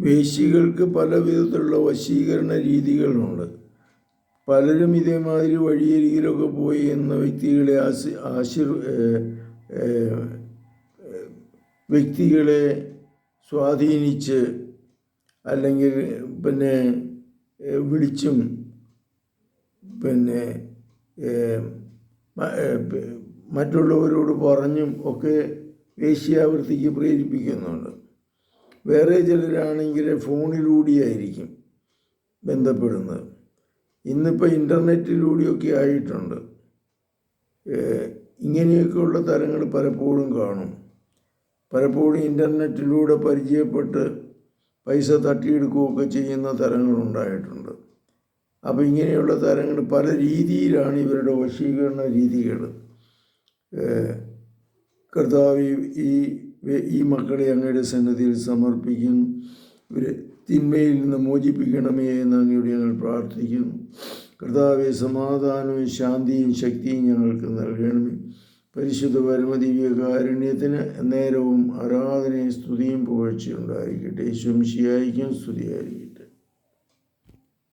വേശ്യകൾക്ക് പല വിധത്തിലുള്ള വശീകരണ രീതികളുണ്ട്. പലരും ഇതേമാതിരി വഴിയരികിലൊക്കെ പോയി എന്ന വ്യക്തികളെ സ്വാധീനിച്ച് അല്ലെങ്കിൽ വിളിച്ചും മറ്റുള്ളവരോട് പറഞ്ഞും ഒക്കെ വേശ്യാവൃത്തിക്ക് പ്രേരിപ്പിക്കുന്നുണ്ട്. വേറെ ചിലരാണെങ്കിൽ ഫോണിലൂടെയായിരിക്കും ബന്ധപ്പെടുന്നത്. ഇന്നിപ്പോൾ ഇൻ്റർനെറ്റിലൂടെയൊക്കെ ആയിട്ടുണ്ട്. ഇങ്ങനെയൊക്കെയുള്ള തരങ്ങൾ പലപ്പോഴും കാണും. പലപ്പോഴും ഇൻ്റർനെറ്റിലൂടെ പരിചയപ്പെട്ട് പൈസ തട്ടിയെടുക്കുകയൊക്കെ ചെയ്യുന്ന തരങ്ങളുണ്ടായിട്ടുണ്ട്. അപ്പോൾ ഇങ്ങനെയുള്ള തരങ്ങൾ പല രീതിയിലാണ് ഇവരുടെ വശീകരണ രീതികൾ. കർത്താവ് ഈ മക്കളെ അങ്ങയുടെ സന്നിധിയിൽ സമർപ്പിക്കുന്നു. ഇവരെ തിന്മയിൽ നിന്ന് മോചിപ്പിക്കണമേ എന്ന് അങ്ങയോട് ഞങ്ങൾ പ്രാർത്ഥിക്കുന്നു. കർത്താവെ, സമാധാനവും ശാന്തിയും ശക്തിയും ഞങ്ങൾക്ക് നൽകണമേ. പരിശുദ്ധ പരമദിവ്യകാരുണ്യത്തിന് നേരവും ആരാധനയും സ്തുതിയും പുകഴ്ചയുണ്ടായിരിക്കട്ടെ. യേശുമിശിഹായ്ക്കും സ്തുതിയായിരിക്കട്ടെ.